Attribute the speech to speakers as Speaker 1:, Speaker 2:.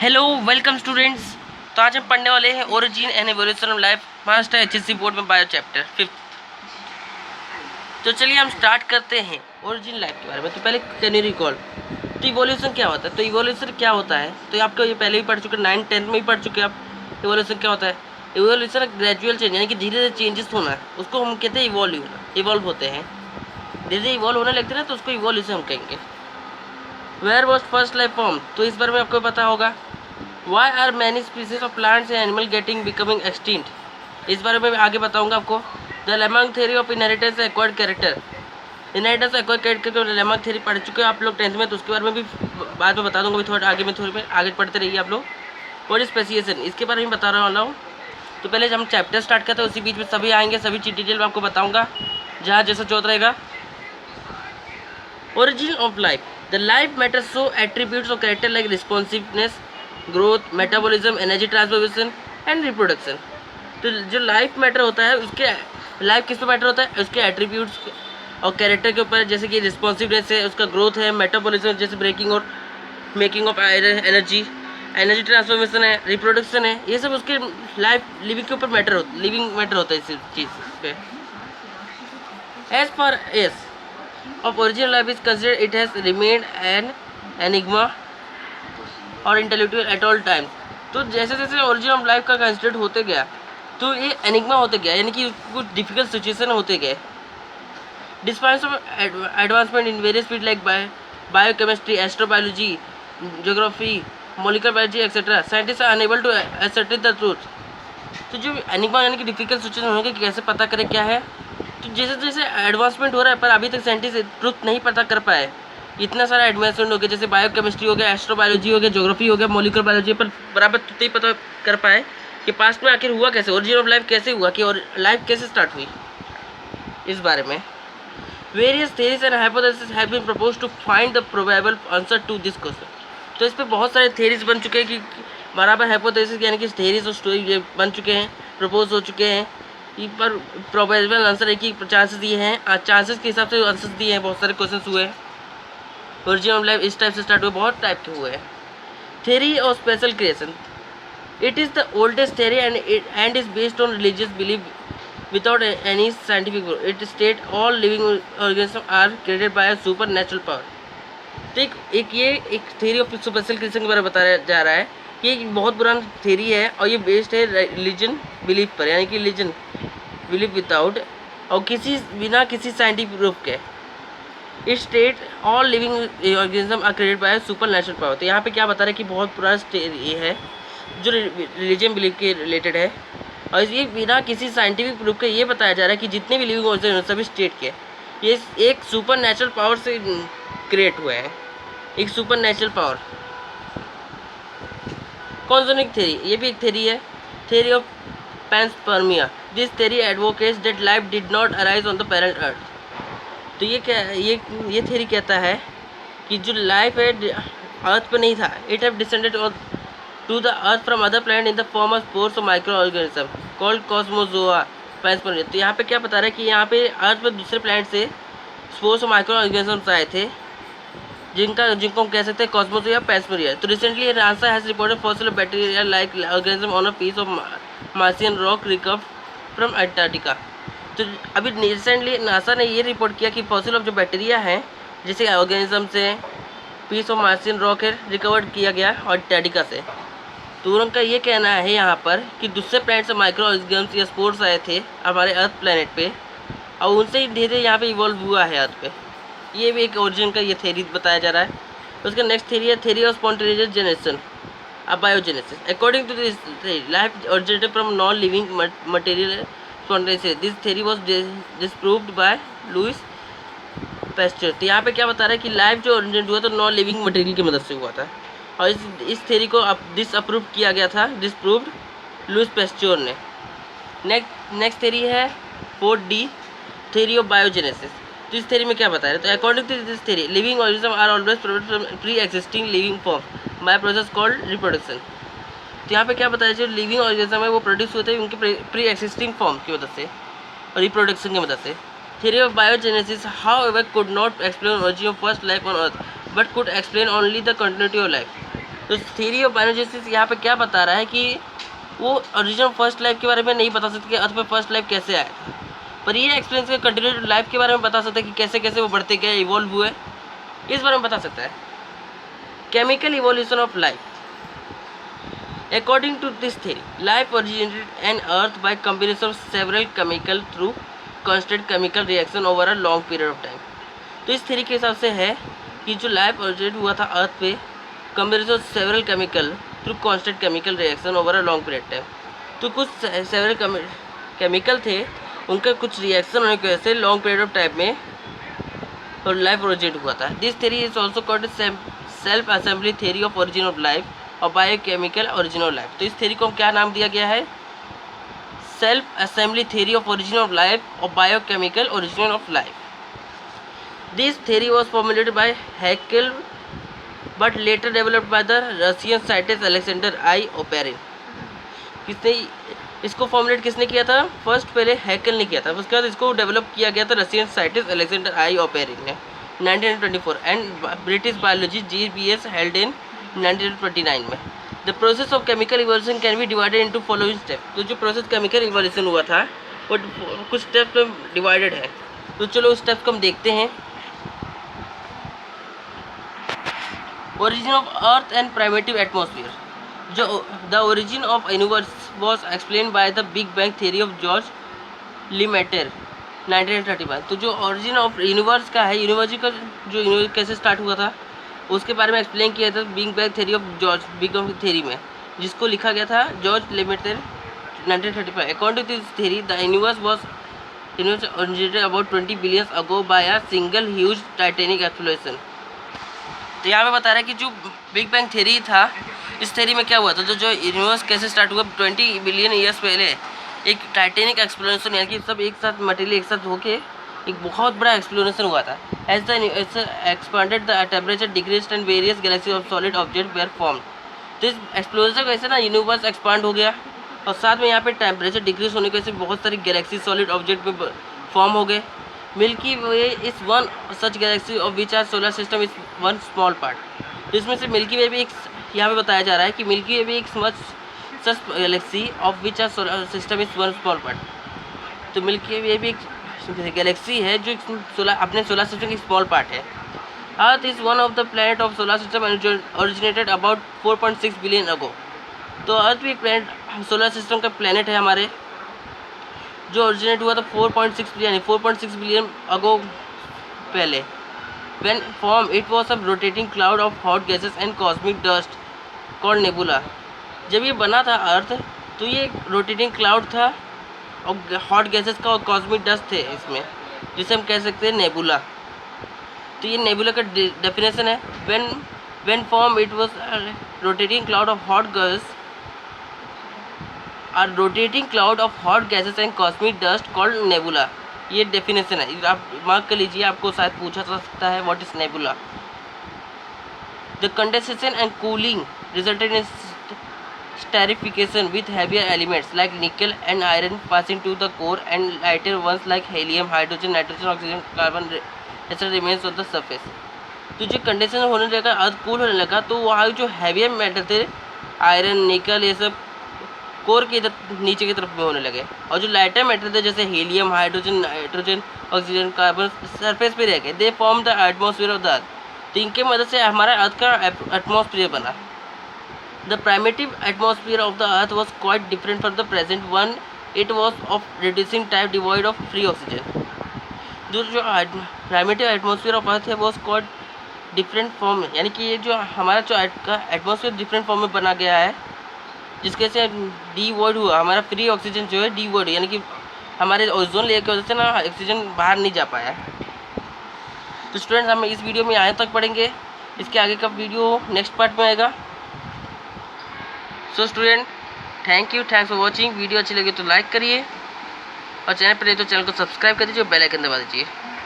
Speaker 1: Hello welcome students. तो आज हम पढ़ने वाले हैं origin and evolution of life master HSC board में बायो चैप्टर 5। तो चलिए हम स्टार्ट करते हैं ओरिजिन लाइफ के बारे में। तो पहले कैन यू रिकॉल तो इवोल्यूशन क्या होता है। तो इवोल्यूशन क्या होता है तो आपको ये पहले भी पढ़ चुके, 9th-10th में ही पढ़ चुके आप। इवोल्यूशन क्या होता है? इवोल्यूशन ग्रेजुअल चेंज, यानी कि धीरे धीरे चेंजेस होना, उसको हम कहते हैं इवॉल्व होते हैं। धीरे धीरे इवॉल्व होने लगते हैं ना, तो उसको इवोल्यूशन हम कहेंगे। Where was first life form, तो इस बारे में आपको पता होगा। Why are many species of plants and animal becoming extinct? इस बारे में आगे बताऊंगा आपको। The Lemang theory of inheritance and acquired character, inheritance acquired character के लेमंग थ्योरी पढ़ चुके हो आप लोग 10th में, तो उसके बारे में भी बाद में बता दूंगा। भी थोड़ा आगे में आगे पढ़ते रहिए आप लोग। व्हाट स्पेसिएशन, इसके बारे में बता रहा वाला हूँ। तो पहले हम चैप्टर स्टार्ट करते हैं, उसी बीच में सभी आएंगे, सभी चीज डिटेल में आपको बताऊंगा जहाँ जैसा चौथ रहेगा। Origin of life, the life matter so attributes of character like responsiveness, growth, metabolism, energy transformation and reproduction. तो जो लाइफ मैटर होता है, उसके लाइफ किस पे मैटर होता है? उसके एट्रीब्यूट्स और कैरेक्टर के ऊपर, जैसे कि रिस्पॉन्सिवनेस है, उसका ग्रोथ है, मेटाबॉलिज्म जैसे ब्रेकिंग और मेकिंग ऑफ एनर्जी ट्रांसफॉर्मेशन है, रिप्रोडक्शन है, ये सब उसके लाइफ लिविंग के ऊपर लिविंग मैटर होता है इस चीज़ पे। As per as of original life is considered, it has remained an enigma और इंटेलेक्चुअल एट ऑल टाइम। तो जैसे जैसे ओरिजिन ऑफ लाइफ का कंसिडर होते गया, तो ये एनिग्मा होते गया, यानी कि कुछ डिफिकल्ट सिचुएशन होते गए। Despite of advancement in various field like biochemistry, astrobiology, geography, molecular biology etcetera, scientist are unable to ascertain the truth. तो जो एनिग्मा यानी कि डिफिकल्ट सिचुएशन होंगे कि कैसे पता करें क्या है। तो जैसे जैसे एडवांसमेंट हो रहा है, पर अभी तक साइंटिस्ट ट्रुथ नहीं पता कर पाए। इतना सारा एडवांसमेंट हो गया, जैसे बायोकेमिस्ट्री हो गया, एस्ट्रोबायोलॉजी हो गया, ज्योग्राफी हो गया, मॉलिक्यूलर बायोलॉजी, पर बराबर ट्रुथ नहीं पता कर पाए कि पास्ट में आखिर हुआ कैसे, ओरिजिन ऑफ लाइफ कैसे हुआ, कि और लाइफ कैसे स्टार्ट हुई। इस बारे में various theories and hypothesis have been proposed to find the probable answer to this question. तो इस पर बहुत सारे थेरीज बन चुके हैं कि बराबर हाइपोथेसिस यानी कि थेरीज और स्टोरी बन चुके हैं, प्रपोज हो चुके हैं। पर प्रोबेबल आंसर है कि चांसेस दिए हैं, चांसेस के हिसाब से आंसर्स दिए हैं। बहुत सारे क्वेश्चंस हुए हैं। ओरिजिन ऑफ लाइफ इस टाइप से स्टार्ट हुए, बहुत टाइप के हुए हैं। Theory of special creation, it is the oldest theory and is based on religious belief without any scientific proof. It state all living organism are created by super natural power. तो एक theory of special creation के बारे में बताया जा रहा है। ये एक बहुत पुराना थ्योरी है और ये बेस्ड है रिलीजन बिलीफ पर, यानी कि रिलीजन बिलीफ विदाउट और बिना किसी साइंटिफिक प्रूफ के। It state all living organism are created by super natural power. तो यहाँ पे क्या बता रहे हैं कि बहुत पुराना ये है जो रिलीजन बिलीफ के रिलेटेड है, और ये बिना किसी साइंटिफिक प्रूफ के ये बताया जा रहा है कि जितने भी लिविंग ऑर्गेनिज्म सभी स्टेट के ये एक सुपर नेचुरल पावर से क्रिएट हुए हैं, एक super natural power. Cosmozoic theory, ये भी एक थ्योरी है, theory of panspermia. This theory advocates that life did not arise on the parent earth. तो ये क्या, ये थ्योरी कहता है कि जो लाइफ है अर्थ पे नहीं था, it have descended to the earth from other planet in the form of spores of microorganism called cosmozoa panspermia. तो यहाँ पे क्या बता रहा है कि यहाँ पे अर्थ पे दूसरे प्लैनेट से स्पोर्स ऑफ माइक्रो ऑर्गेनिज्म्स आए थे, जिनको हम कह सकते हैं कॉस्मोस या पैंसपर्मिया। तो recently NASA has reported fossil bacteria like organism on a piece of Martian rock recovered from Antarctica. तो अभी रिसेंटली नासा ने ये रिपोर्ट किया कि फॉसिल ऑफ जो बैक्टीरिया हैं, जैसे ऑर्गेनिज्म से पीस ऑफ मार्सियन रॉक है रिकवर्ड किया गया अंटार्कटिका से। तो उनका ये कहना है यहाँ पर कि दूसरे प्लैनेट से माइक्रो ऑर्गेनिज्म या स्पोर्स आए थे हमारे अर्थ प्लैनेट पे, और उनसे ही धीरे धीरे यहाँ पे इवॉल्व हुआ है अर्थ पे। ये भी एक ओरिजिन का ये थ्योरी बताया जा रहा है। उसका नेक्स्ट थ्योरी है theory of spontaneous generation abiogenesis. According to this life originated from non living material spontaneous. This theory was disproved by Louis Pasteur. तो यहाँ पे क्या बता रहा है कि लाइफ जो ओरिजिनेट हुआ तो नॉन लिविंग मटेरियल की मदद से हुआ था, और इस थ्योरी को डिसअप्रूव किया गया था, डिस्प्रूव्ड लुइस पैस्चर ने। नेक्स्ट थ्योरी है 4D थ्योरी ऑफ बायोजेनेसिस। तो इस थ्योरी में क्या बताया, तो according to this theory living organism are always produced from pre existing living form by process called reproduction. तो यहाँ पे क्या बताया, जो लिविंग ऑर्गेनिज्म है वो प्रोड्यूस होते हैं उनके प्री एग्जिस्टिंग फॉर्म की मदद से और रिप्रोडक्शन की मदद से। Theory of biogenesis how ever could not explain origin of first life on earth but could explain only the continuity of life. तो थ्योरी ऑफ बायोजेनेसिस यहाँ पे क्या बता रहा है कि वो ओरिजिन ऑफ फर्स्ट लाइफ के बारे में नहीं बता सकते कि अर्थ पे फर्स्ट लाइफ कैसे आया था, पर ये एक्सपीरियंस का कंटिन्यूड लाइफ के बारे में बता सकता है कि कैसे कैसे वो बढ़ते गए, इवॉल्व हुए, इस बारे में बता सकता है। Chemical evolution of life. According to this theory, life originated on Earth by combination of several chemicals through constant chemical reaction over a long period of time। तो इस थ्योरी के हिसाब से है कि जो लाइफ ओरिजिनेट हुआ था अर्थ पे combination of several chemical through constant chemical reaction over a long period time. तो कुछ सेवरल केमिकल थे, उनका कुछ रिएक्शन होने की वजह से लॉन्ग पीरियड ऑफ टाइम में और लाइफ ओरिजिनेट हुआ था। This theory is also called self assembly theory of origin of life और बायोकेमिकल ओरिजिन ऑफ लाइफ। तो इस थ्योरी को क्या नाम दिया गया है? Self assembly theory of origin of life और biochemical origin of life. This theory was formulated by Haeckel but later developed by the Russian scientist Alexander I Oparin. किसने इसको फॉर्मुलेट किसने किया था? फर्स्ट पहले हैकेल ने किया था, उसके बाद इसको डेवलप किया गया था Russian scientist Alexander I Oparin ने 1924 and British biology GBS held in 1929 में। The process of chemical evolution can be divided into following step. तो जो प्रोसेस केमिकल इवोल्यूशन हुआ था वो कुछ स्टेप में डिवाइडेड है, तो चलो उस स्टेप को हम देखते हैं। Origin of earth and primitive atmosphere. जो the origin of universe was explain by the big bang theory of George Lemaitre 1935। तो जो ओरिजिन ऑफ यूनिवर्स का है, यूनिवर्स का जो यूनिवर्स कैसे स्टार्ट हुआ था उसके बारे में एक्सप्लेन किया था big bang theory of George big bang theory में, जिसको लिखा गया था George Lemaitre 1935। According to this theory the universe originated about 20 billion ago by a single huge titanic explosion। तो यहाँ पे बता रहा है कि जो बिग बैंग थ्योरी था, इस थ्योरी में क्या हुआ था, जो यूनिवर्स कैसे स्टार्ट हुआ 20 बिलियन ईयर्स पहले एक टाइटेनिक एक्सप्लोरेशन, यानी कि सब एक साथ मटेरियल एक साथ होके एक बहुत बड़ा एक्सप्लोरेशन हुआ था। As the expanded the temperature decreased and various galaxy of solid object were form. तो इस एक्सप्लोरेशन वजह से ना यूनिवर्स एक्सपांड हो गया और साथ में यहाँ पे टेम्परेचर डिक्रीज होने की वजह से बहुत सारी गैलेक्सी सॉलिड ऑब्जेक्ट में फॉर्म हो गए। Milky Way is one such galaxy of which our solar system is one small part. तो इसमें से मिल्की वे भी एक, यहाँ पे बताया जा रहा है कि मिल्की वे भी एक such galaxy of which our solar system is one small part. तो मिल्की वे भी एक गैलेक्सी है जो अपने सोलर सिस्टम की स्मॉल पार्ट है। Earth is one of the planet of solar system originated about 4.6 billion ago. तो earth भी प्लैनेट सोलर सिस्टम का प्लैनेट है हमारे, जो ओरिजिनेट हुआ था 4.6 बिलियन अगो पहले। When formed, it was a rotating cloud of hot gases and cosmic dust called nebula। जब ये बना था अर्थ तो ये एक रोटेटिंग क्लाउड था और हॉट गैसेस का और कॉस्मिक डस्ट थे इसमें, जिसे हम कह सकते हैं नेबुला। तो ये नेबुला का डेफिनेशन है, when formed it was a rotating cloud of hot gas, a rotating cloud of hot gases and cosmic dust called nebula। ये डेफिनेशन है, आप मार्क कर लीजिए, आपको शायद पूछा जा सकता है what is nebula. The condensation and cooling resulted in stratification with heavier elements like nickel and iron passing to the core and lighter ones like helium, hydrogen, nitrogen, oxygen, carbon etcetera remains on the surface. तो जो condensation होने लगा, अर्थ cool होने लगा, तो वहाँ जो heavier metal थे आयरन, निकल, ये सब कोर की नीचे की तरफ में होने लगे, और जो लाइटर मेटल थे जैसे helium, hydrogen, nitrogen, oxygen, carbon surface पे रह गए। They form the atmosphere of the earth. तो इनके मदद से हमारा अर्थ का एटमॉस्फेयर बना। The primitive atmosphere of the earth was quite different from the present one. It was of reducing type devoid of free oxygen. जो प्राइमेटिव एटमॉस्फेयर ऑफ अर्थ है वो क्वाइट डिफरेंट फॉर्म में, यानी कि ये जो हमारा जो एटमॉस्फेयर डिफरेंट फॉर्म में बना गया है, जिसके से डी वर्ड हुआ, हमारा फ्री ऑक्सीजन जो है डी वर्ड, यानी कि हमारे ओजोन लेयर की वजह से ना ऑक्सीजन बाहर नहीं जा पाया। तो स्टूडेंट्स हम इस वीडियो में यहाँ तक पढ़ेंगे, इसके आगे का वीडियो नेक्स्ट पार्ट में आएगा। So student thanks for watching. Video अच्छी लगी तो लाइक करिए और चैनल पर नहीं तो चैनल को सब्सक्राइब कर दीजिए और बेल आइकन दबा दीजिए।